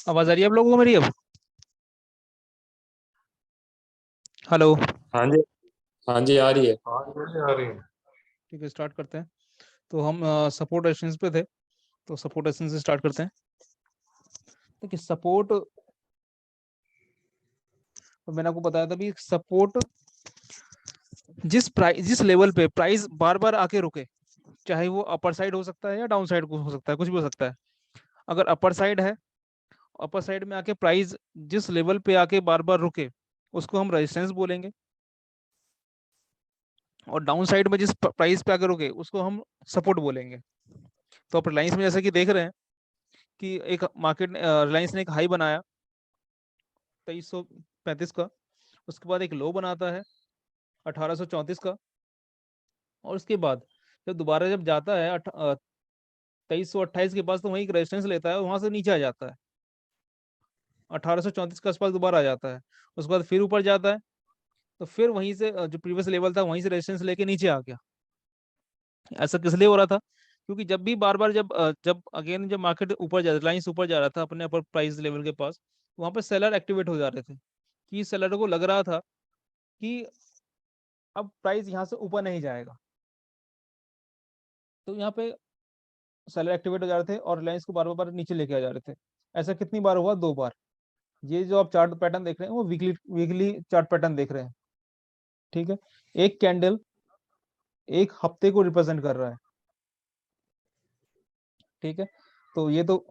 आवाज आ रही है आप लोगों को मेरी अब? हेलो। हाँ जी। हाँ जी, आ रही है। हाँ ये आ रही है। ठीक है, स्टार्ट करते हैं। तो हम सपोर्ट रेजिस्टेंस पे थे, तो सपोर्ट रेजिस्टेंस से स्टार्ट करते हैं। देखिए सपोर्ट, तो मैंने आपको बताया था भी, सपोर्ट जिस लेवल पे प्राइस बार बार आके रुके, चाहे वो अपर साइड हो सकता है या डाउन साइड हो सकता है, कुछ भी हो सकता है। अगर अपर साइड है, अपर साइड में आके प्राइस जिस लेवल पे आके बार बार रुके, उसको हम रेजिस्टेंस बोलेंगे। और डाउन साइड में जिस प्राइस पे आके रुके, उसको हम सपोर्ट बोलेंगे। तो आप रिलायंस में जैसा कि देख रहे हैं कि एक मार्केट, रिलायंस ने एक हाई बनाया 2335 का, उसके बाद एक लो बनाता है 1834 का, और उसके बाद जब दोबारा जब जाता है 2328 के पास, तो वहीं एक रेजिस्टेंस लेता है, वहां से नीचे आ जाता है 1834 के आसपास, दोबारा आ जाता है। उसके बाद फिर ऊपर जाता है, तो फिर वहीं से जो प्रीवियस लेवल था वहीं से रेजिस्टेंस लेके नीचे आ गया। ऐसा किस लिए हो रहा था? क्योंकि जब भी बार बार जब अगेन जब मार्केट ऊपर जा, रिलायंस ऊपर जा रहा था अपने अपर प्राइस लेवल के पास, वहां पे सेलर एक्टिवेट हो जा रहे थे, कि सेलर को लग रहा था कि अब प्राइस यहाँ से ऊपर नहीं जाएगा। तो यहाँ पे सेलर एक्टिवेट हो जा रहे थे और रिलायंस को बार बार नीचे लेके आ जा रहे थे। ऐसा कितनी बार हुआ? 2 बार। ये जो आप चार्ट पैटर्न देख रहे हैं वो वीकली वीकली चार्ट पैटर्न देख रहे हैं। ठीक है। एक कैंडल एक हफ्ते को रिप्रेजेंट कर रहा है। ठीक है। तो ये तो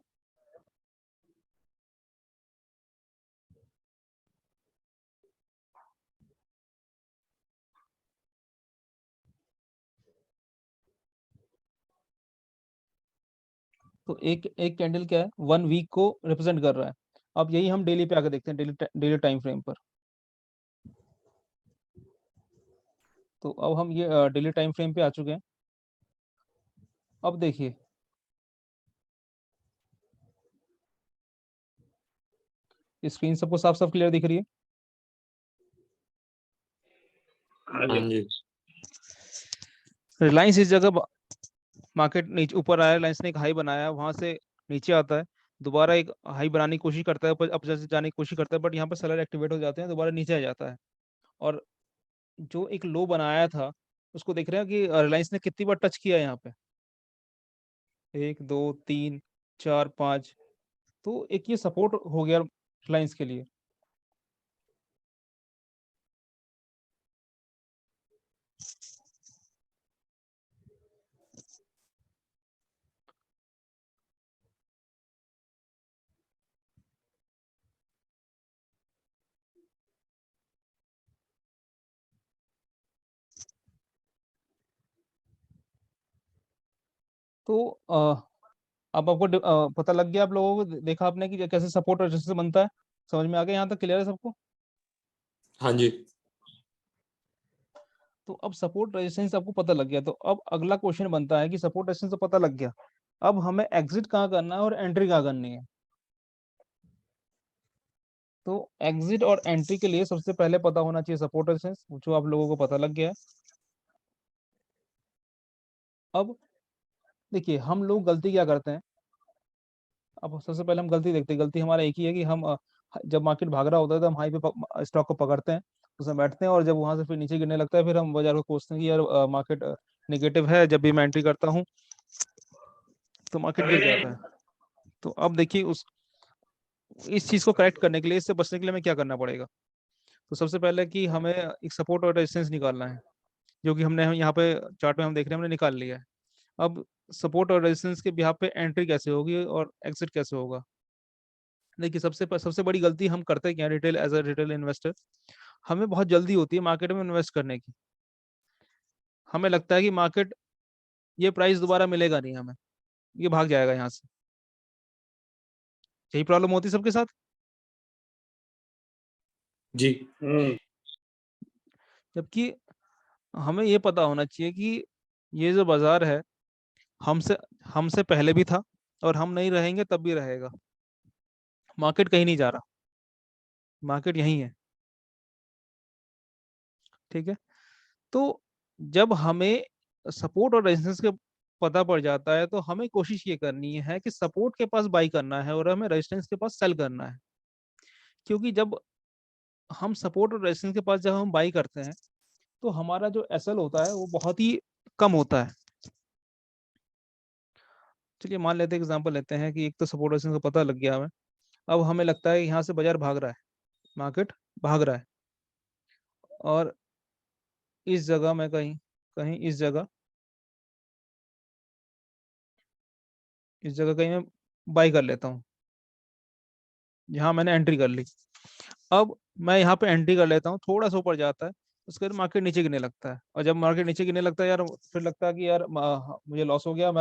एक एक कैंडल क्या है, 1 वीक को रिप्रेजेंट कर रहा है। अब यही हम डेली पे आकर देखते हैं, डेली टाइम फ्रेम पर। तो अब हम ये डेली टाइम फ्रेम पे आ चुके हैं। अब देखिए, स्क्रीन सबको साफ साफ क्लियर दिख रही है? हाँ हाँ जी। जी। रिलायंस इस जगह मार्केट नीचे ऊपर आया, रिलायंस ने एक हाई बनाया, वहां से नीचे आता है, दोबारा एक हाई बनाने की कोशिश करता है, ऊपर अप जैसे जाने की कोशिश करता है, बट यहाँ पर सेलर एक्टिवेट हो जाते हैं, दोबारा नीचे आ जाता है। और जो एक लो बनाया था, उसको देख रहे हैं कि रिलायंस ने कितनी बार टच किया है यहाँ पे। 1 2 3 4 5। तो एक ये सपोर्ट हो गया रिलायंस के लिए। तो अब आपको पता लग गया, आप लोगों को देखा आपने कि कैसे सपोर्ट और रेजिस्टेंस बनता है? समझ में आ गया? यहाँ तक क्लियर है सबको? हाँ जी। तो अब सपोर्ट रेजिस्टेंस आपको पता लग गया, तो अब अगला क्वेश्चन बनता है कि सपोर्ट रेजिस्टेंस तो पता लग गया, अब हमें एग्जिट कहाँ करना है और एंट्री कहाँ करनी है। तो एग्जिट और एंट्री के लिए सबसे पहले पता होना चाहिए सपोर्ट रेजिस्टेंस, जो आप लोगों को पता लग गया है। अब देखिए हम लोग गलती क्या करते हैं। अब सबसे पहले हम गलती देखते हैं, गलती हमारा एक ही है कि हम जब मार्केट भाग रहा होता है तो हम हाई पे स्टॉक को पकड़ते हैं, उसमें बैठते हैं, और जब वहां से फिर नीचे गिरने लगता है, फिर हम बाजार को कोसते हैं कि यार मार्केट नेगेटिव है, जब भी मैं एंट्री करता हूँ तो मार्केट गिर जाता है। तो अब देखिए उस इस चीज को करेक्ट करने के लिए, इससे बचने के लिए हमें क्या करना पड़ेगा? तो सबसे पहले कि हमें एक सपोर्ट और रेजिस्टेंस निकालना है, जो कि हमने यहाँ पे चार्ट में हम देख रहे हैं, हमने निकाल लिया है। अब सपोर्ट और रेजिस्टेंस के बिहाफ पे एंट्री कैसे होगी और एग्जिट कैसे होगा? देखिए सबसे बड़ी गलती हम करते हैं क्या, retail as a retail investor, हमें बहुत जल्दी होती है मार्केट में इन्वेस्ट करने की। हमें लगता है कि मार्केट, ये प्राइस दोबारा मिलेगा नहीं हमें, ये भाग जाएगा यहाँ से। यही प्रॉब्लम होती है सबके साथ। जी। जबकि हमें ये पता होना चाहिए कि ये जो बाजार है, हमसे हमसे पहले भी था, और हम नहीं रहेंगे तब भी रहेगा। मार्केट कहीं नहीं जा रहा, मार्केट यहीं है। ठीक है। तो जब हमें सपोर्ट और रेजिस्टेंस के पता पड़ जाता है तो हमें कोशिश ये करनी है कि सपोर्ट के पास बाई करना है और हमें रेजिस्टेंस के पास सेल करना है। क्योंकि जब हम सपोर्ट और रेजिस्टेंस के पास जब हम बाई करते हैं तो हमारा जो एसएल होता है वो बहुत ही कम होता है। चलिए मान लेते हैं, एग्जांपल लेते हैं कि एक तो सपोर्ट रेजिस्टेंस का पता लग गया हमें। अब हमें लगता है यहाँ से बाजार भाग रहा है, मार्केट भाग रहा है, और इस जगह में कहीं कहीं इस जगह कहीं मैं बाई कर लेता हूँ। यहाँ मैंने एंट्री कर ली। अब मैं यहाँ पे एंट्री कर लेता हूँ, थोड़ा सा ऊपर जाता है, उसके बाद मार्केट नीचे गिरने लगता है। और जब मार्केट नीचे गिरने लगता है यार, फिर लगता है कि यार मुझे लॉस हो गया।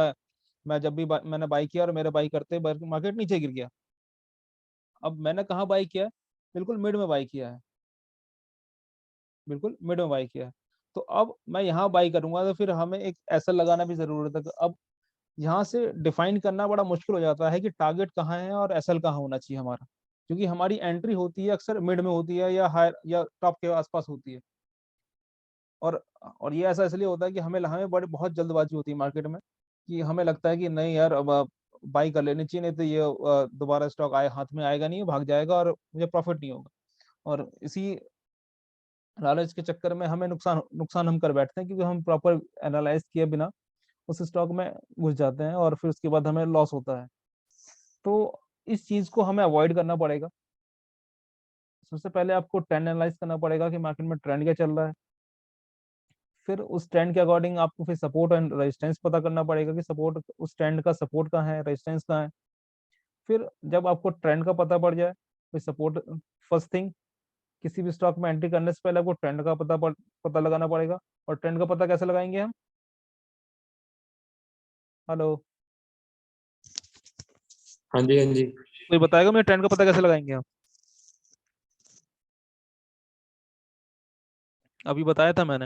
मैं जब भी मैंने बाई किया और मेरा बाई करते मार्केट नीचे गिर गया। अब मैंने कहाँ बाई किया है? बिल्कुल मिड में बाई किया है, बिल्कुल मिड में बाई किया है। तो अब मैं यहाँ बाई करूंगा तो फिर हमें एक एसएल लगाना भी जरूरत है। तो अब यहाँ से डिफाइन करना बड़ा मुश्किल हो जाता है कि टारगेट कहाँ है और एसएल कहाँ होना चाहिए हमारा। क्योंकि हमारी एंट्री होती है अक्सर मिड में होती है या हायर या टॉप के आसपास होती है। और और ये ऐसा इसलिए होता है कि हमें हमें बड़ी बहुत जल्दबाजी होती है मार्केट में, कि हमें लगता है कि नहीं यार अब बाई कर लेनी चाहिए, नहीं तो ये दोबारा स्टॉक आए हाथ में आएगा नहीं, भाग जाएगा और मुझे प्रॉफिट नहीं होगा। और इसी लालच के चक्कर में हमें नुकसान नुकसान हम कर बैठते हैं, क्योंकि हम प्रॉपर एनालाइज किए बिना उस स्टॉक में घुस जाते हैं और फिर उसके बाद हमें लॉस होता है। तो इस चीज को हमें अवॉइड करना पड़ेगा। सबसे पहले आपको ट्रेंड एनालाइज करना पड़ेगा कि मार्केट में ट्रेंड क्या चल रहा है। फिर उस ट्रेंड के अकॉर्डिंग आपको फिर सपोर्ट एंड रेजिस्टेंस पता करना पड़ेगा कि सपोर्ट, उस ट्रेंड का सपोर्ट कहाँ है, रेजिस्टेंस कहाँ है। फिर जब आपको ट्रेंड का पता पड़ जाए, फिर सपोर्ट, फर्स्ट थिंग किसी भी स्टॉक में एंट्री करने से पहले आपको ट्रेंड का पता लगाना पड़ेगा। और ट्रेंड का पता कैसे लगाएंगे हम? हेलो, हाँ जी, हाँ जी। कोई बताएगा मुझे ट्रेंड का पता कैसे लगाएंगे हम? अभी बताया था मैंने।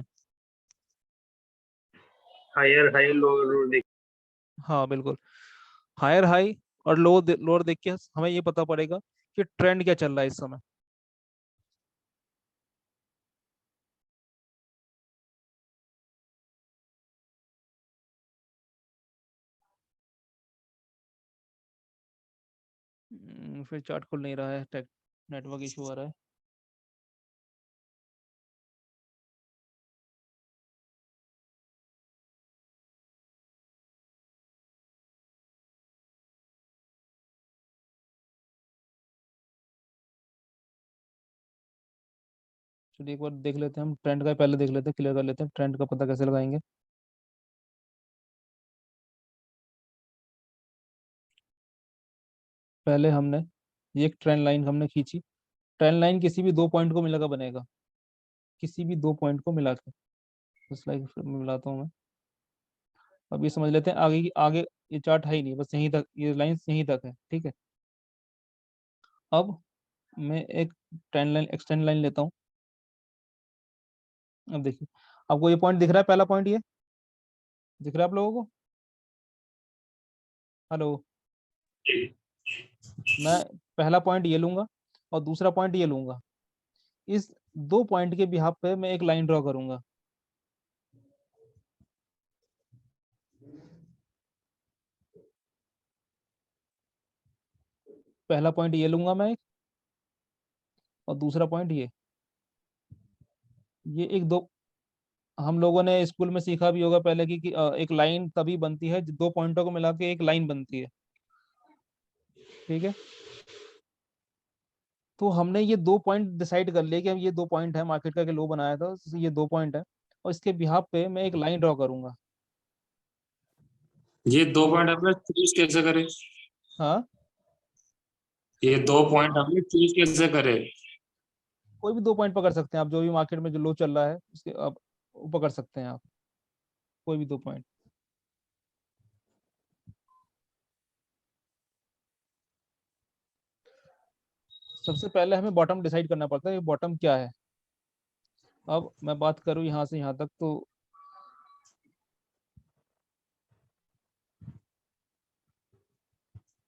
हायर हाई लो देख। हाँ बिल्कुल, हायर हाई और लोअर देख के हमें ये पता पड़ेगा कि ट्रेंड क्या चल रहा है इस समय। फिर चार्ट खुल नहीं रहा है, टेक नेटवर्क इशू आ रहा है। चलिए एक बार देख लेते हैं, हम ट्रेंड का पहले देख लेते हैं, क्लियर कर लेते हैं ट्रेंड का पता कैसे लगाएंगे। पहले हमने ये एक ट्रेंड लाइन हमने खींची। ट्रेंड लाइन किसी भी दो पॉइंट को मिलाकर बनेगा, किसी भी दो पॉइंट को मिला के। स्लाइड फिर मैं मिलाता हूँ मैं। अब ये समझ लेते हैं आगे की आगे, ये चार्ट है ही नहीं, बस यहीं तक, ये लाइन यहीं तक है, ठीक है। अब मैं एक ट्रेंड लाइन, एक्सटेंड लाइन लेता हूँ। अब देखिए, आपको ये पॉइंट दिख रहा है, पहला पॉइंट ये दिख रहा है आप लोगों को? हेलो, मैं पहला पॉइंट ये लूंगा और दूसरा पॉइंट ये लूंगा। इस दो पॉइंट के बिहाफ पे मैं एक लाइन ड्रॉ करूंगा। पहला पॉइंट ये लूंगा मैं एक, और दूसरा पॉइंट ये एक दो, हम लोगों ने स्कूल में सीखा भी होगा पहले कि एक लाइन तभी बनती है, दो पॉइंटों को मिला के एक लाइन बनती है, ठीक है। तो हमने ये दो पॉइंट डिसाइड कर लिए कि हम ये दो पॉइंट है मार्केट का, लो बनाया था, ये दो पॉइंट है। और इसके बिहाफ पे मैं एक लाइन ड्रॉ करूंगा। ये 2 पॉइंट हमने चूज कैसे करे? हाँ, ये 2 पॉइंट हमने चूज कैसे करे? कोई भी दो पॉइंट पकड़ सकते हैं आप, जो भी मार्केट में जो लो चल रहा है उसके आप वो पकड़ सकते हैं आप, कोई भी दो पॉइंट। सबसे पहले हमें बॉटम डिसाइड करना पड़ता है, ये बॉटम क्या है। अब मैं बात करूं यहाँ से यहाँ तक, तो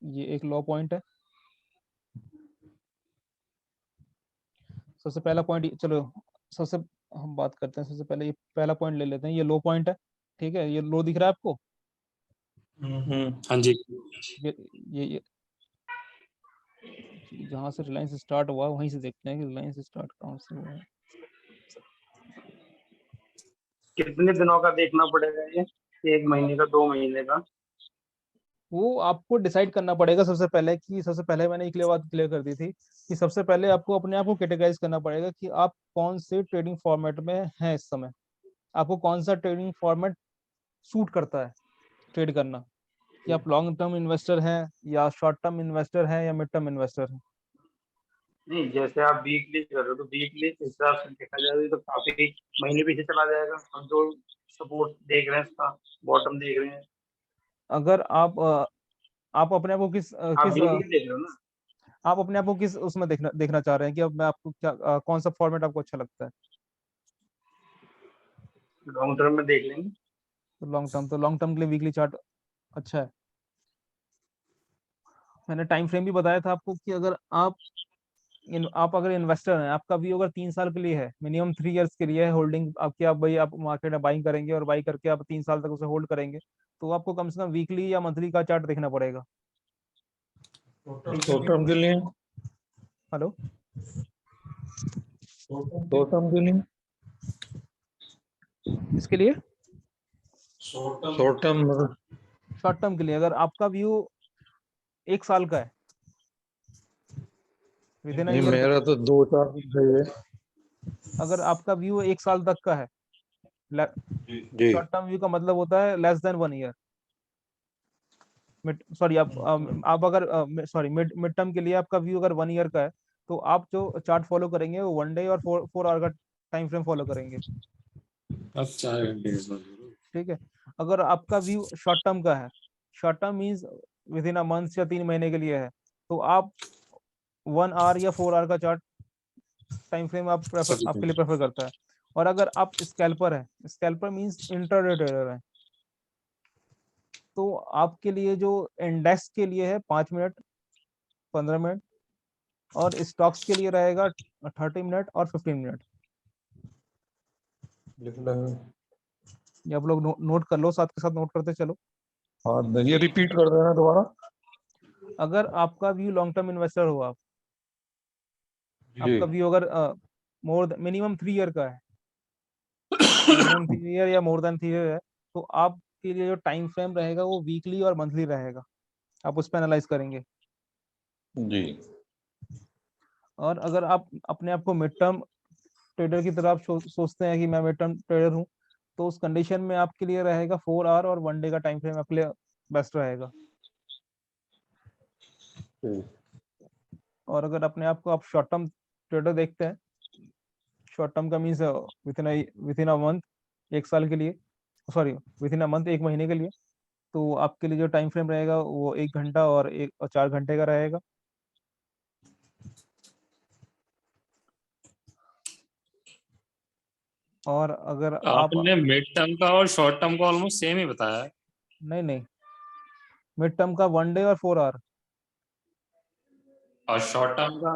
ये एक लो पॉइंट है। सबसे पहला पॉइंट, चलो सबसे हम बात करते हैं, सबसे पहले ये पहला पॉइंट ले लेते हैं, ये लो पॉइंट है, ठीक है। ये लो दिख रहा है आपको? हाँ जी। ये जहां से रिलायंस स्टार्ट हुआ वहीं से देखते हैं कि रिलायंस स्टार्ट कहाँ से हुआ है। कितने दिनों का देखना पड़ेगा ये? 1 महीने का, 2 महीने का? वो आपको डिसाइड करना पड़ेगा सबसे पहले कि सबसे पहले मैंने एक बात क्लियर कर दी थी कि सबसे पहले आपको अपने आप को कैटेगराइज करना पड़ेगा कि आप कौन से ट्रेडिंग फॉर्मेट में हैं इस समय, आपको कौन सा ट्रेडिंग फॉर्मेट सूट करता है ट्रेड करना, कि आप लॉन्ग टर्म इन्वेस्टर हैं या शॉर्ट टर्म इन्वेस्टर हैं या मिड टर्म इन्वेस्टर हैं। नहीं, जैसे आप वीकली कर रहे हो तो वीकली के हिसाब से देखा जाए तो काफी महीने पीछे चला जाएगा। हम जो सपोर्ट देख रहे हैं इसका, बॉटम देख रहे हैं। अगर आप अपने आप को आप वीकली देख रहे हो ना? आप अपने आप को किस उसमें देखना देखना चाह रहे हैं कि अब मैं आपको क्या कौन सा फॉर्मेट आपको अच्छा लगता है। लॉन्ग टर्म में देख लेंगे। तो लॉन्ग टर्म के लिए वीकली चार्ट अच्छा है। मैंने टाइम फ्रेम भी बताया था आपको कि अगर आप अगर इन्वेस्टर हैं, आपका व्यू अगर 3 साल के लिए है, मिनिमम 3 इयर्स के लिए है होल्डिंग आपकी, आप भाई आप मार्केट में बाइंग करेंगे और बाई करके आप 3 साल तक उसे होल्ड करेंगे, तो आपको कम से कम वीकली या मंथली का चार्ट देखना पड़ेगा। शॉर्ट टर्म के लिए, हेलो, शॉर्ट टर्म के लिए, इसके लिए शॉर्ट टर्म मतलब शॉर्ट टर्म के लिए अगर आपका व्यू 1 साल का है, विद इन नहीं, ईयर, मेरा तो 2-4 दिन चाहिए अगर आपका व्यू 1 साल तक का है, जी। शॉर्ट टर्म व्यू का मतलब होता है less than 1 year. Mid sorry आप अगर सॉरी मिड टर्म के लिए आपका व्यू अगर 1 ईयर का है, तो आप जो चार्ट फॉलो करेंगे वो 1 डे और 4 आवर का टाइम फ्रेम फॉलो करेंगे। अब 4 घंटे के बाद। ठीक है। अगर आपका व्यू शॉर्ट टर्म का है, short term means with in a month या 3 महीने के लिए है, तो आप 1 आवर या 4 आवर का चार्ट टाइम फ्रेम आपके लिए प्रेफर करता है। और अगर आप स्कैल्पर है, स्कैल्पर मीन्स इंटरडे ट्रेडर है, तो आपके लिए जो इंडेक्स के लिए है 5 मिनट, 15 मिनट, और स्टॉक्स के लिए रहेगा 30 मिनट और 15 मिनट। लिख लेंगे। ये आप लोग नोट कर लो, साथ के साथ नोट करते चलो। हाँ, ये रिपीट कर देना दोबारा। अगर आपका व्यू लॉन्ग टर्म इन्वेस्टर हो आप, जी आपका व्यू अगर मिनिमम 3 ईयर का है, मिनिमम 3 ईयर या मोर देन 3 ईयर है, तो आपके लिए जो टाइम फ्रेम रहेगा वो वीकली और मंथली रहेगा, आप उस पर एनालाइज करेंगे। जी। और अगर आप अपने आप को मिड टर्म ट्रेडर की तरफ सोचते हैं कि मैं मिड टर्म ट्रेडर हूँ, तो उस कंडीशन में आपके लिए रहेगा 4 आवर और 1 डे का टाइम फ्रेम आपके लिए बेस्ट रहेगा। और अगर अपने आप को आप शॉर्ट टर्म ट्रेडर देखते हैं, शॉर्ट टर्म का means with in a month, 1 साल के लिए, sorry with in a month 1 महीने के लिए, तो आपके लिए जो टाइम फ्रेम रहेगा वो 1 घंटा और 4 घंटे का रहेगा। और अगर आप आपने मिड टर्म का और शॉर्ट टर्म का ऑलमोस्ट सेम ही बताया है। नहीं नहीं, मिड टर्म का 1 डे और 4 आवर, और शॉर्ट टर्म का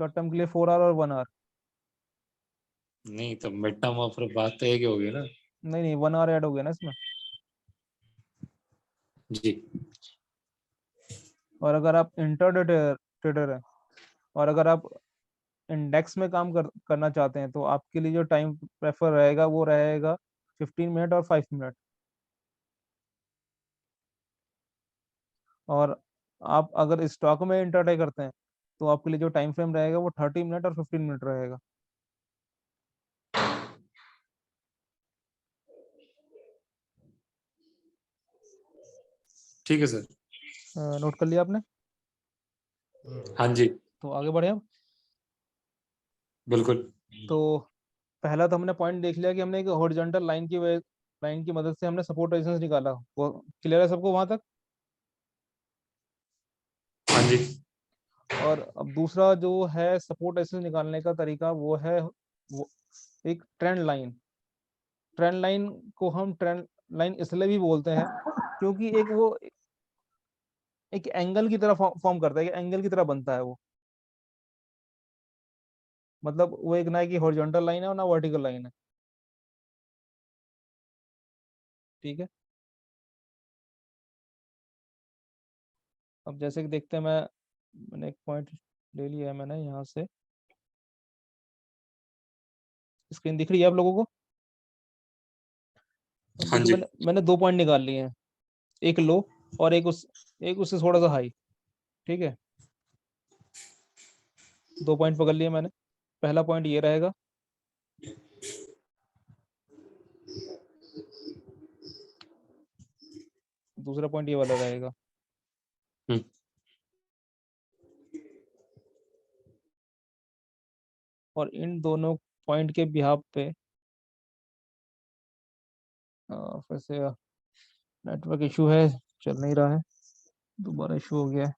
शॉर्ट टर्म के लिए 4 आवर और 1 आवर। नहीं, तो मिड टर्म और फिर बात तो एक ही होगी ना। नहीं नहीं, 1 आवर ऐड हो गया ना इसमें। जी। और अगर आप इंटरडे ट्रेडर है, और अगर आप इंडेक्स में काम करना चाहते हैं, तो आपके लिए जो टाइम प्रेफर रहेगा वो रहेगा 15 मिनट और 5 मिनट। और आप अगर स्टॉक में इंटरडे करते हैं, तो आपके लिए जो टाइम फ्रेम रहेगा वो 30 मिनट और 15 मिनट रहेगा। ठीक है सर। नोट कर लिया आपने? हाँ जी, तो आगे बढ़े हम। बिल्कुल। तो पहला तो हमने पॉइंट देख लिया कि हमने एक हॉरिजॉन्टल लाइन की मदद से हमने सपोर्ट रेजिस्टेंस निकाला, वो क्लियर है सबको वहां तक? हाँ जी। और अब दूसरा जो है सपोर्ट रेजिस्टेंस निकालने का तरीका, वो है वो एक ट्रेंड लाइन। ट्रेंड लाइन को हम ट्रेंड लाइन इसलिए भी बोलते हैं क्योंकि एक एंगल की तरह फॉर्म करता है, एंगल की तरह बनता है वो, मतलब वो एक ना कि हॉरिजॉन्टल लाइन है और ना वर्टिकल लाइन है। ठीक है। अब जैसे कि देखते हैं, मैंने एक पॉइंट ले लिया है मैंने यहाँ से। स्क्रीन दिख रही है आप लोगों को? अब हाँ देखिए, जी। मैंने 2 पॉइंट निकाल लिए हैं, एक लो और एक उससे थोड़ा सा हाई। ठीक है, 2 पॉइंट पकड़ लिए मैंने। पहला पॉइंट ये रहेगा, दूसरा पॉइंट ये वाला रहेगा। हम्म। और इन दोनों पॉइंट के बिहाफ पे फिर से नेटवर्क इशू है, चल नहीं रहा है, दोबारा इशू हो गया है।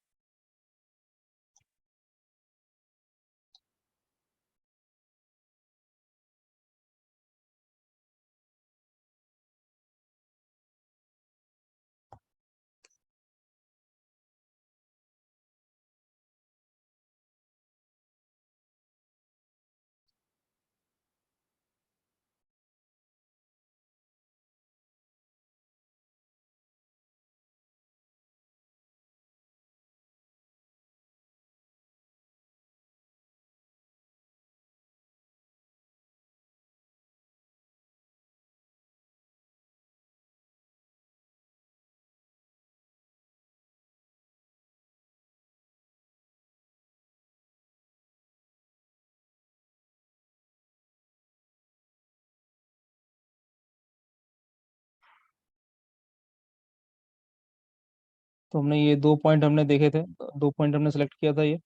तो हमने ये 2 पॉइंट हमने देखे थे, 2 पॉइंट हमने सेलेक्ट किया था। ये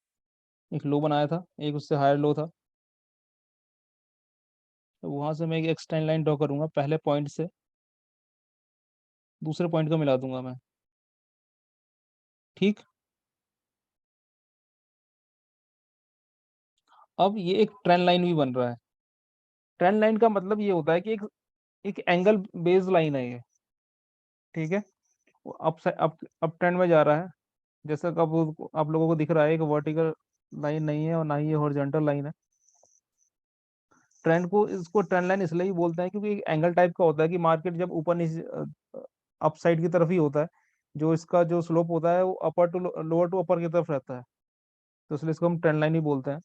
एक लो बनाया था, एक उससे हायर लो था। तो वहां से मैं एक एक्सटेंड लाइन ड्रॉ करूंगा, पहले पॉइंट से दूसरे पॉइंट को मिला दूंगा मैं। ठीक, अब ये एक ट्रेंड लाइन भी बन रहा है। ट्रेंड लाइन का मतलब ये होता है कि एक एंगल बेस्ड लाइन है ये। ठीक है, वो अप ट्रेंड में जा रहा है। जैसा कि आप लोगों को दिख रहा है, एक वर्टिकल लाइन नहीं है और ना ही ये हॉरिजॉन्टल लाइन है। इसको ट्रेंड लाइन इसलिए ही बोलते हैं क्योंकि एक एंगल टाइप का होता है कि मार्केट जब ऊपर नीचे अप साइड की तरफ ही होता है, जो इसका जो स्लोप होता है वो अपर टू लोअर टू अपर की तरफ रहता है, तो इसलिए इसको हम ट्रेंड लाइन ही बोलते हैं।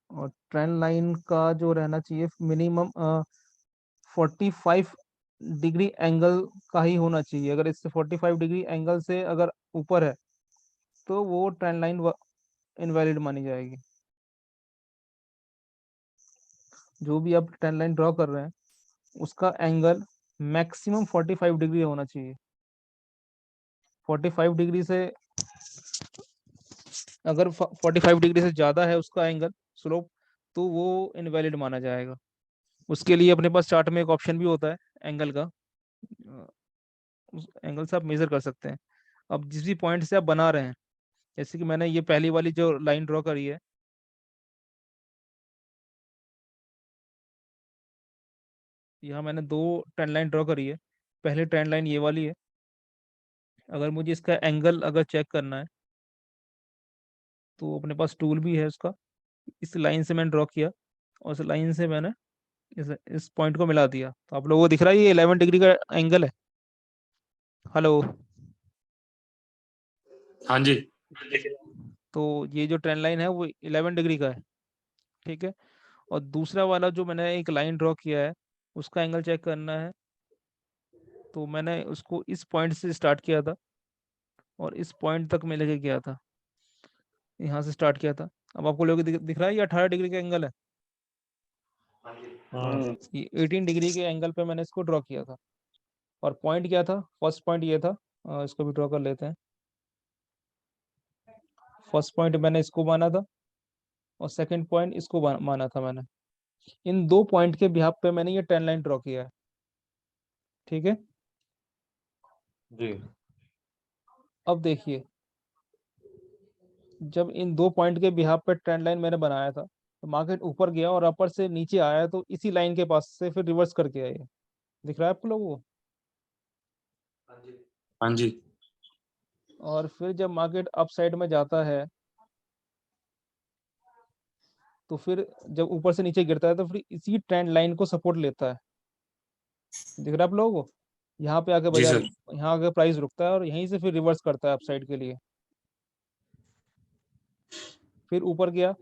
और ट्रेंड लाइन का जो रहना चाहिए मिनिमम 45 डिग्री एंगल का ही होना चाहिए। अगर इससे 45 डिग्री एंगल से अगर ऊपर है तो वो ट्रेंड लाइन इनवैलिड मानी जाएगी। जो भी आप ट्रेंड लाइन ड्रॉ कर रहे हैं उसका एंगल मैक्सिमम 45 डिग्री होना चाहिए। 45 डिग्री से अगर 45 डिग्री से ज़्यादा है उसका एंगल स्लोप, तो वो इनवैलिड माना जाएगा। उसके लिए अपने पास चार्ट में एक ऑप्शन भी होता है एंगल का, अ, उस एंगल से आप मेजर कर सकते हैं। अब जिस भी पॉइंट से आप बना रहे हैं, जैसे कि मैंने ये पहली वाली जो लाइन ड्रॉ करी है, यहाँ मैंने 2 ट्रेंड लाइन ड्रॉ करी है। पहली ट्रेंड लाइन ये वाली है। अगर मुझे इसका एंगल अगर चेक करना है तो अपने पास टूल भी है उसका। इस लाइन से मैंने ड्रॉ किया और इस लाइन से मैंने इस पॉइंट को मिला दिया, तो आप लोगों को दिख रहा है ये 11 डिग्री का एंगल है। हेलो? हाँ जी। तो ये जो ट्रेंड लाइन है वो 11 डिग्री का है। ठीक है, और दूसरा वाला जो मैंने एक लाइन ड्रॉ किया है उसका एंगल चेक करना है, तो मैंने उसको इस पॉइंट से स्टार्ट किया था और इस पॉइंट तक मैं लेके गया था, यहाँ से स्टार्ट किया था। अब आपको लोग दिख रहा है ये 18 डिग्री का एंगल है। हाँ ये 18 डिग्री के एंगल पे मैंने इसको ड्रॉ किया था। और पॉइंट क्या था? फर्स्ट पॉइंट ये था, इसको भी ड्रॉ कर लेते हैं। फर्स्ट पॉइंट मैंने इसको माना था और सेकंड पॉइंट इसको माना था मैंने। इन 2 पॉइंट के बिहाफ पे मैंने ये ट्रेंड लाइन ड्रॉ किया है। ठीक है, जी। अब देखिए, जब इन 2 पॉइंट के बिहाफ पे ट्रेंड लाइन मैंने बनाया था तो मार्केट ऊपर गया और अपर से नीचे आया, तो इसी लाइन के पास से फिर रिवर्स करके आया। दिख रहा है आपको लोगों को? हाँ जी। और फिर जब मार्केट अप साइड में जाता है तो फिर जब ऊपर से नीचे गिरता है तो फिर इसी ट्रेंड लाइन को सपोर्ट लेता है। दिख रहा है आप लोगों को? यहाँ पे आके जी बाजार, सर। यहाँ आके प्राइस रुकता है और यहीं से फिर रिवर्स करता है अपसाइड के लिए, फिर ऊपर गया।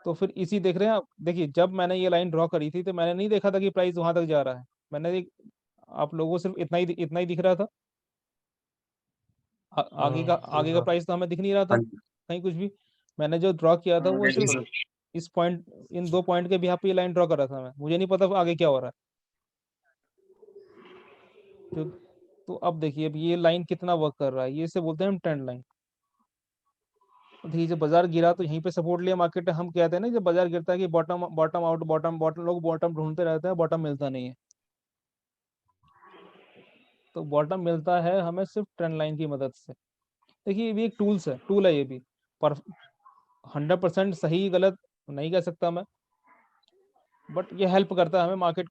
तो फिर इसी देख रहे हैं आप, देखिए जब मैंने ये लाइन ड्रॉ करी थी तो मैंने नहीं देखा था कि प्राइस वहां तक जा रहा है। मैंने आप लोगों को सिर्फ इतना ही दिख रहा था। आगे का हाँ प्राइस तो हमें दिख नहीं रहा था हाँ जी। कहीं कुछ भी। मैंने जो ड्रॉ किया था वो जी सिर्फ सर। इस पॉइंट, इन 2 पॉइंट के बिहाफ पे ये लाइन ड्रॉ कर रहा था मैं, मुझे नहीं पता आगे क्या हो रहा है। तो तो अब देखिए अब ये लाइन कितना वर्क कर रहा है, ये इसे बोलते हैं हम ट्रेंड लाइन। देखिए जब बाजार गिरा तो यहीं पे सपोर्ट लिया मार्केट। हम कहते हैं ना जब बाजार गिरता है कि bottom bottom out, bottom bottom, लोग बॉटम ढूंढते रहते हैं, बॉटम मिलता नहीं है। तो बॉटम मिलता है हमें सिर्फ ट्रेंड लाइन की मदद से। देखिए ये भी एक टूल है ये भी, पर 100% सही गलत नहीं कह सकता मैं, बट ये हेल्प करता है हमें मार्केट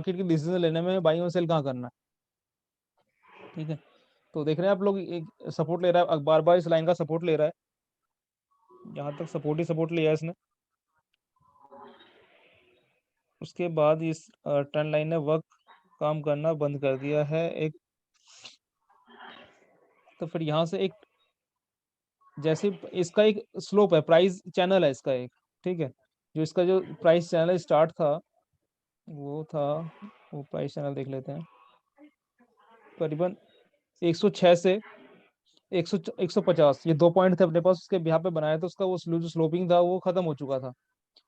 की डिसीजन लेने में, बाई और सेल कहाँ करना है। ठीक है, तो देख रहे हैं आप लोग एक सपोर्ट ले रहा है, बार बार इस लाइन का सपोर्ट ले रहा है, यहाँ तक सपोर्ट ही सपोर्ट लिया है इसने। उसके बाद इस ट्रेंड लाइन ने वर्क काम करना बंद कर दिया है एक। तो फिर यहाँ से एक, जैसे इसका एक स्लोप है, प्राइस चैनल है इसका एक, ठीक है। जो इसका जो प्राइस चैनल स्टार्ट था वो था, वो प्राइस चैनल देख लेते हैं, करीबन 106 से 100 150, ये 2 पॉइंट थे अपने पास, उसके बिहाफ पे बनाया था। उसका वो जो स्लोपिंग था वो खत्म हो चुका था।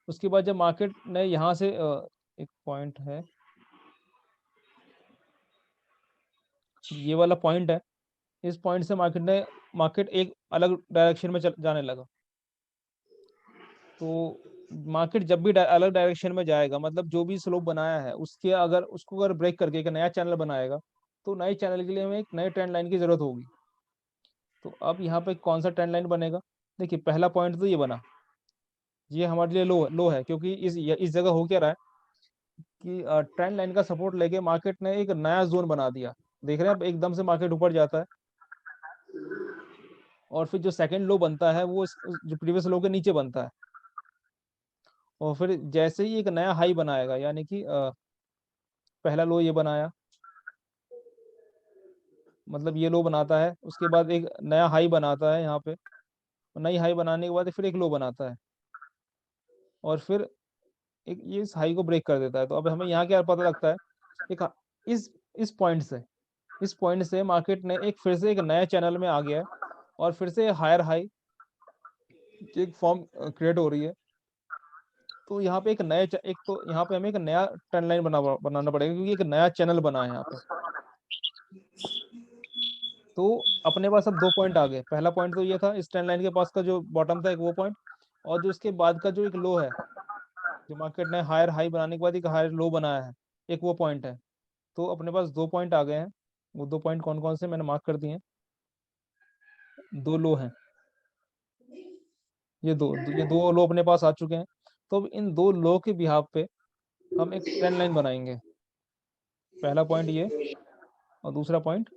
उसके बाद जब मार्केट ने यहाँ से एक पॉइंट है, ये वाला पॉइंट है, इस पॉइंट से मार्केट एक अलग डायरेक्शन में जाने लगा। तो मार्केट जब भी अलग डायरेक्शन में जाएगा, मतलब जो भी स्लोप बनाया है उसके अगर उसको अगर ब्रेक करके एक नया चैनल बनाएगा, तो नए चैनल के लिए हमें एक नए ट्रेंड लाइन की जरूरत होगी। तो अब यहाँ पे कौन सा ट्रेंड लाइन बनेगा? देखिए पहला पॉइंट तो ये बना, ये हमारे लिए लो है, क्योंकि इस जगह हो क्या रहा है कि ट्रेंड लाइन का सपोर्ट लेके मार्केट ने एक नया जोन बना दिया। देख रहे हैं अब एकदम से मार्केट ऊपर जाता है, और फिर जो सेकंड लो बनता है वो जो प्रीवियस लो के नीचे बनता है, और फिर जैसे ही एक नया हाई बनाएगा, यानी कि पहला लो ये बनाया, मतलब ये लो बनाता है, उसके बाद एक नया हाई बनाता है यहाँ पे, नई हाई बनाने के बाद फिर एक लो बनाता है, और फिर एक ये इस हाई को ब्रेक कर देता है। तो अब हमें यहाँ क्या पता लगता है, एक इस इस पॉइंट से इस पॉइंट से मार्केट ने एक फिर से एक नया चैनल में आ गया है, और फिर से हायर हाई की एक फॉर्म क्रिएट हो रही है। तो यहाँ पे एक तो यहाँ पे हमें एक नया ट्रेंड लाइन बनाना पड़ेगा, क्योंकि एक नया चैनल बना है यहाँ पे। तो अपने पास अब 2 पॉइंट आ गए। पहला पॉइंट तो ये था, इस ट्रेंड लाइन के पास का जो बॉटम था एक वो पॉइंट, और जो इसके बाद का जो एक लो है, जो मार्केट ने हायर हाई बनाने के बाद एक हायर लो बनाया है, एक वो पॉइंट है। तो अपने पास 2 पॉइंट आ गए हैं। वो 2 पॉइंट कौन कौन से मैंने मार्क कर दिए हैं, 2 लो हैं, ये दो लो अपने पास आ चुके हैं। तो अब इन 2 लो के बिहाफ पे हम एक ट्रेंड लाइन बनाएंगे। पहला पॉइंट ये, और दूसरा पॉइंट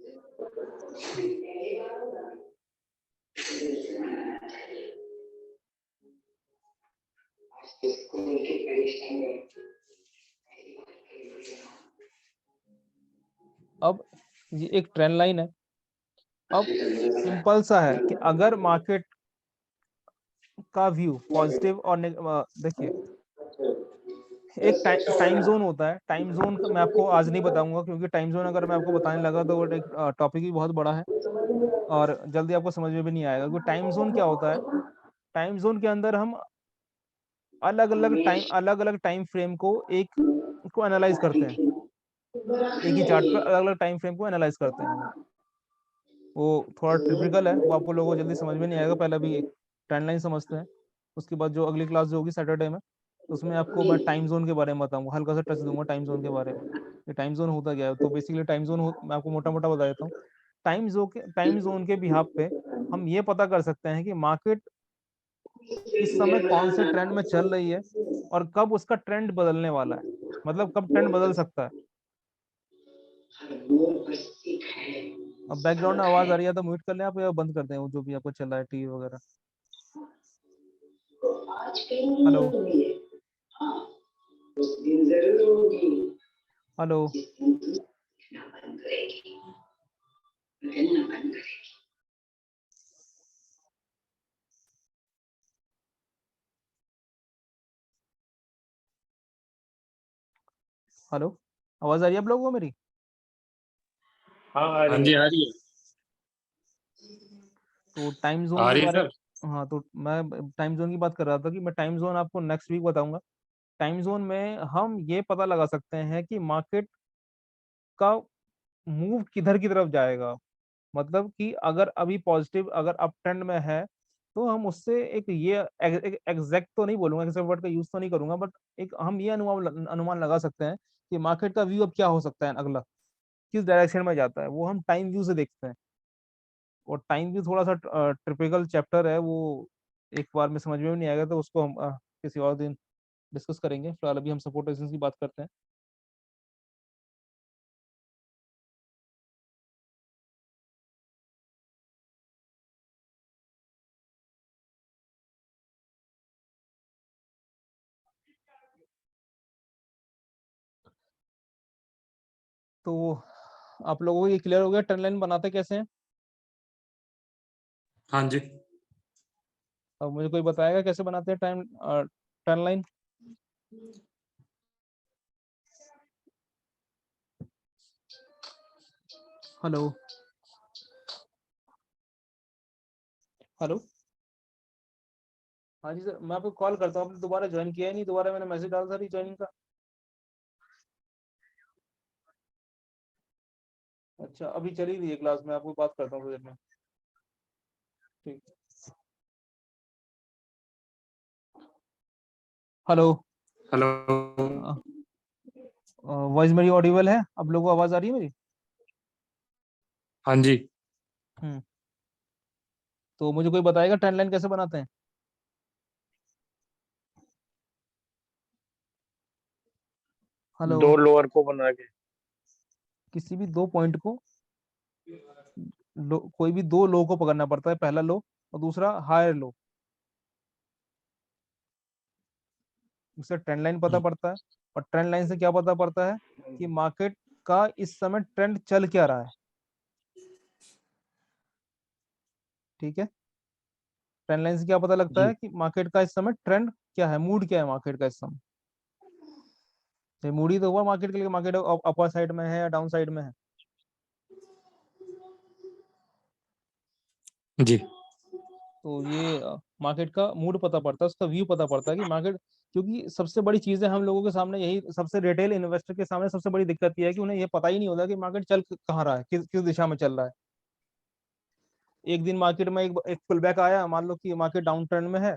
अब ये एक ट्रेंड लाइन है। अब सिंपल सा है कि अगर मार्केट का व्यू पॉजिटिव और देखिए एक टाइम जोन होता है। टाइम जोन मैं आपको आज नहीं बताऊंगा, क्योंकि टाइम जोन अगर मैं आपको बताने लगा तो वो एक टॉपिक भी बहुत बड़ा है, और जल्दी आपको समझ में भी नहीं आएगा। क्योंकि टाइम जोन क्या होता है, टाइम जोन के अंदर हम अलग अलग टाइम फ्रेम को एनालाइज करते हैं। एक ही चार्ट पर अलग अलग टाइम फ्रेम को एनालाइज करते हैं वो थोड़ा टिपिकल है, वो आपको लोगों को जल्दी समझ में नहीं आएगा। पहले अभी ट्रेंड लाइन समझते हैं, उसके बाद जो अगली क्लास जो होगी सैटरडे में, उसमें आपको मैं टाइम जोन के बारे में बताऊंगा, हल्का सा टच दूंगा टाइम जोन के बारे में। ये टाइम जोन होता क्या है, तो बेसिकली मैं आपको मोटा मोटा बता देता हूँ। टाइम जोन के बिहाफ पे हम ये पता कर सकते हैं कि मार्केट इस समय कौन से ट्रेंड में चल रही है, और कब उसका ट्रेंड बदलने वाला है, मतलब कब ट्रेंड बदल सकता है। अब बैकग्राउंड में आवाज आ रही है तो म्यूट कर लें आप, या बंद कर दें वो जो भी आपको चल रहा है टीवी वगैरह। हेलो हेलो हेलो, आवाज आ रही है आप लोगों को मेरी? हाँ आ हाँ रही जी है। आ रही है। तो टाइम जोन आ के रही है बारे सर। हाँ, तो मैं टाइम जोन की बात कर रहा था कि मैं टाइम जोन आपको नेक्स्ट वीक बताऊंगा। टाइम जोन में हम ये पता लगा सकते हैं कि मार्केट का मूव किधर की तरफ जाएगा। मतलब कि अगर अभी पॉजिटिव अगर अप ट्रेंड में है, तो हम उससे एक ये एग्जैक्ट तो नहीं बोलूंगा, एग्जैक्ट वर्ड का यूज तो नहीं करूंगा, बट एक हम ये अनुमान लगा सकते हैं कि मार्केट का व्यू अब क्या हो सकता है, अगला किस डायरेक्शन में जाता है, वो हम टाइम व्यू से देखते हैं। और टाइम व्यू थोड़ा सा ट्रिपिकल चैप्टर है, वो एक बार में समझ में भी नहीं आएगा, तो उसको हम किसी और दिन डिस्कस करेंगे। फिलहाल अभी हम सपोर्ट रेजिस्टेंस की बात करते हैं। तो आप लोगों को ये क्लियर हो गया ट्रेंड लाइन बनाते कैसे हैं? हाँ जी। अब मुझे कोई बताएगा कैसे बनाते हैं ट्रेंड लाइन? Hello hello. हाँ जी सर, मैं आपको कॉल करता हूँ, आपने दोबारा ज्वाइन किया ही नहीं, दोबारा मैंने मैसेज डाला था ज्वाइनिंग का। अच्छा, अभी चली रही है क्लास में, आपको बात करता हूँ थोड़ी देर में। ठीक। हेलो। हेलो। वॉइस मेरी ऑडिबल है? आप लोगों को आवाज आ रही है मेरी? हाँ जी। हम्म। तो मुझे कोई बताएगा ट्रेंड लाइन कैसे बनाते हैं? हेलो। दो लोअर को बना के। किसी भी दो पॉइंट को कोई भी दो लो को पकड़ना पड़ता है, पहला लो और दूसरा हायर लो, उससे ट्रेंड लाइन पता पड़ता है। और ट्रेंड लाइन से क्या पता पड़ता है कि मार्केट का इस समय ट्रेंड चल क्या रहा है। ठीक है, ट्रेंड लाइन से क्या पता लगता जी। है कि मार्केट का इस समय ट्रेंड क्या है, मूड क्या है मार्केट का इस समय। तो मूड ही तो हुआ मार्केट के लिए, मार्केट अपर साइड में है या डाउन साइड में है। जी। तो ये मार्केट का मूड पता पड़ता है, उसका व्यू पता पड़ता है कि मार्केट, क्योंकि सबसे बड़ी चीज है हम लोगों के सामने, यही सबसे रिटेल इन्वेस्टर के सामने सबसे बड़ी दिक्कत ये है कि उन्हें ये पता ही नहीं होता कि मार्केट चल कहाँ रहा है, किस दिशा में चल रहा है। एक दिन मार्केट में एक पुल बैक आया, मान लो कि मार्केट डाउन ट्रेंड में है,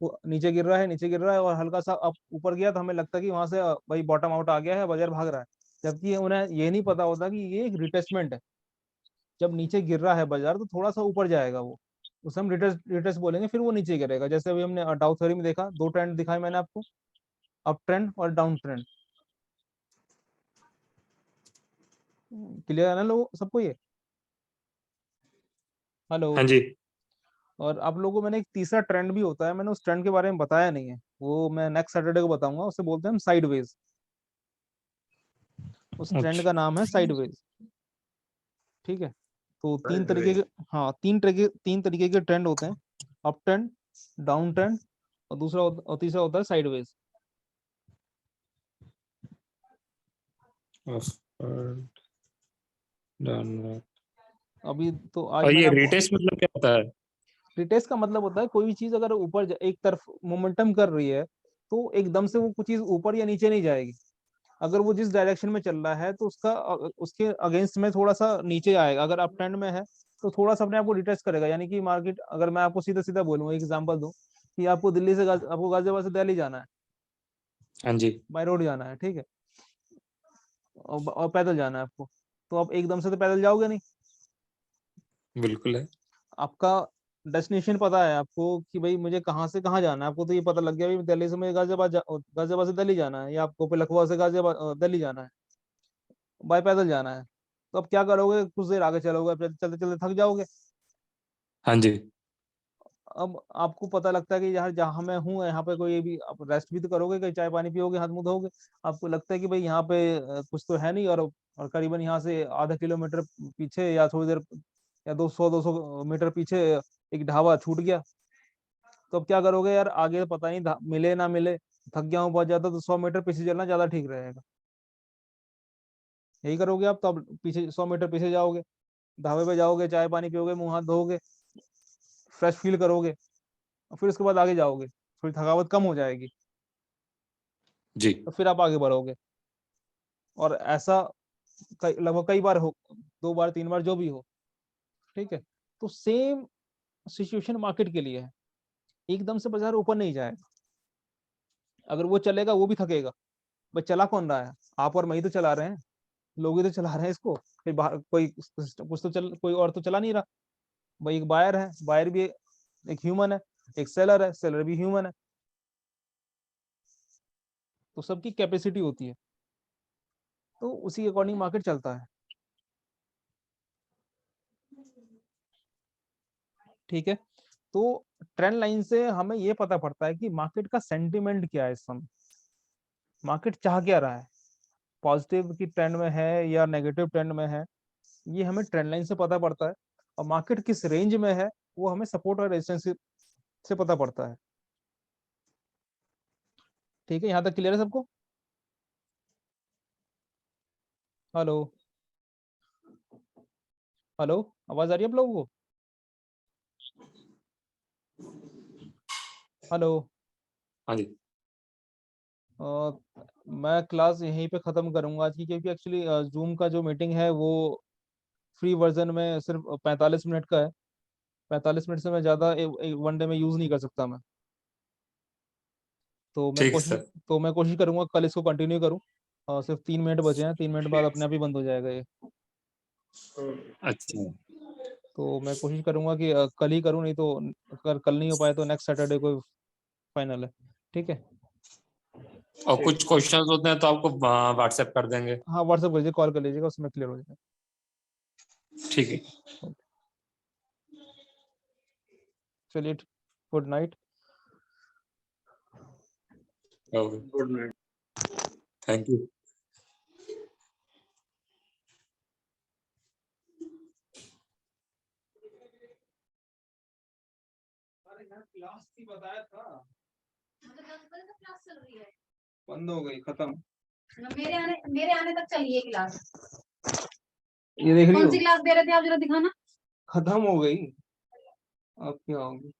वो नीचे गिर रहा है, नीचे गिर रहा है, और हल्का सा अप ऊपर गया तो हमें लगता है कि वहां से भाई बॉटम आउट आ गया है, बाजार भाग रहा है। जबकि उन्हें ये नहीं पता होता कि ये एक रिटेस्टमेंट है। जब नीचे गिर रहा है बाजार तो थोड़ा सा ऊपर जाएगा वो, उसे हम रिटेस्ट रिटेस्ट बोलेंगे, फिर वो नीचे गिरेगा। जैसे अभी हमने डाउ थ्योरी में देखा, दो ट्रेंड दिखाए मैंने आपको, अप ट्रेंड और डाउन ट्रेंड। क्लियर है ना लोग सबको ये? हेलो। हाँ जी। और आप लोगों को मैंने एक तीसरा ट्रेंड भी होता है, मैंने उस ट्रेंड के बारे में बताया नहीं है, वो मैं नेक्स्ट सैटरडे को बताऊंगा। उसे बोलते हैं हम साइडवेज। उस ट्रेंड अच्छा। का नाम है साइडवेज। ठीक है, तो तीन तरीके के, हाँ, तीन तरीके के ट्रेंड होते हैं, अप ट्रेंड, डाउन ट्रेंड, और और तीसरा होता है साइडवेज। अभी तो आज और मैंने ये आपको, रिटेस्ट मतलब क्या होता है? रिटेस्ट का मतलब होता है कोई भी चीज अगर ऊपर एक तरफ मोमेंटम कर रही है, तो एकदम से वो कुछ चीज ऊपर या नीचे नहीं जाएगी। अगर वो जिस डायरेक्शन में चल रहा है तो उसके अगेंस्ट में थोड़ा सा नीचे आएगा। अगर अप ट्रेंड में है तो थोड़ा सा अपने आप को रिट्रेस करेगा। यानी कि मार्केट, अगर मैं आपको सीधा सीधा बोलूँ, एग्जांपल दूं कि आपको आपको गाजियाबाद से दिल्ली जाना है, हाँ जी। बाय रोड जाना है, ठीक है, और पैदल जाना है आपको, तो आप एकदम से तो पैदल जाओगे नहीं। बिल्कुल है। आपका डेस्टिनेशन पता है आपको कि भाई मुझे कहाँ से कहाँ जाना है, आपको तो ये पता लग गया भाई दिल्ली से मुझे गाजियाबाद से दिल्ली जाना है, या आपको फिर लखनऊ से गाजियाबाद दिल्ली जाना है, बाय पैदल जाना है। तो अब क्या करोगे, कुछ देर आगे चलोगे, फिर चलते चलते थक जाओगे। हाँ जी। अब आपको पता लगता है कि यहाँ जहाँ मैं हूँ यहाँ पे कोई भी, आप रेस्ट भी तो करोगे, कहीं चाय पानी पियोगे, हाथ मुंह धोगे, आपको लगता है कि भाई यहाँ पे कुछ तो है नहीं, और करीबन यहाँ से आधा किलोमीटर पीछे या थोड़ी देर या 200 मीटर पीछे एक ढाबा छूट गया, तो अब क्या करोगे यार, आगे तो पता नहीं मिले ना मिले, थक गया हूँ बहुत ज्यादा, तो 100 मीटर पीछे चलना ज्यादा ठीक रहेगा, यही करोगे आप। तो अब पीछे 100 मीटर पीछे जाओगे, ढाबे पे जाओगे, चाय पानी पियोगे, मुंह हाथ धोगे, फ्रेश फील करोगे, और फिर उसके बाद आगे जाओगे, थोड़ी थकावट कम हो जाएगी, जी तो फिर आप आगे बढ़ोगे। और ऐसा लगभग कई बार हो, 2 बार 3 बार जो भी हो, ठीक है। तो सेम सिचुएशन मार्केट के लिए है, एकदम से बाजार ऊपर नहीं जाएगा, अगर वो चलेगा वो भी थकेगा। भाई चला कौन रहा है, आप और मैं ही तो चला रहे हैं, लोग ही तो चला रहे हैं इसको, फिर बाहर कोई कुछ तो कोई और तो चला नहीं रहा। भाई एक बायर है, बायर भी एक ह्यूमन है, एक सेलर है, सेलर भी ह्यूमन है, तो सबकी कैपेसिटी होती है, तो उसी अकॉर्डिंग मार्केट चलता है, ठीक है। तो ट्रेंड लाइन से हमें ये पता पड़ता है कि मार्केट का सेंटिमेंट क्या है इस समय, मार्केट चाह क्या रहा है, पॉजिटिव की ट्रेंड में है या नेगेटिव ट्रेंड में है, ये हमें ट्रेंड लाइन से पता पड़ता है। और मार्केट किस रेंज में है वो हमें सपोर्ट और रेजिस्टेंस से पता पड़ता है, ठीक है। यहाँ तक क्लियर है सबको? हेलो, हेलो, आवाज आ रही है आप लोगों को? हेलो। हाँ जी मैं क्लास यहीं पे ख़त्म करूंगा आज की, क्योंकि एक्चुअली जूम का जो मीटिंग है वो फ्री वर्जन में सिर्फ 45 मिनट का है, 45 मिनट से मैं ज़्यादा वन डे में यूज़ नहीं कर सकता मैं। तो मैं ठीक है कोशिश सर। तो मैं कोशिश करूंगा कल इसको कंटिन्यू करूं, और सिर्फ 3 मिनट बचे हैं, 3 मिनट बाद अपने आप ही बंद हो जाएगा ये। अच्छा तो मैं कोशिश करूंगा कि कल ही करूं, नहीं तो अगर कल नहीं हो पाए तो नेक्स्ट सैटरडे को फाइनल है, ठीक है। और कुछ क्वेश्चंस होते हैं तो आपको व्हाट्सएप कर देंगे। हाँ व्हाट्सएप कर लीजिए, कॉल कर लीजिएगा, उसमें क्लियर हो जाएगा। ठीक है। चलिए, good night. Okay good night. Thank you. Class थी बताया था, मतलब 10 बजे तक क्लास चल रही है। बंद हो गई, खत्म। मेरे आने तक चली है क्लास। ये देख रही कौन हो, सी क्लास दे रहे थे आप, जरा दिखाना। खत्म हो गई, अब क्या होगी।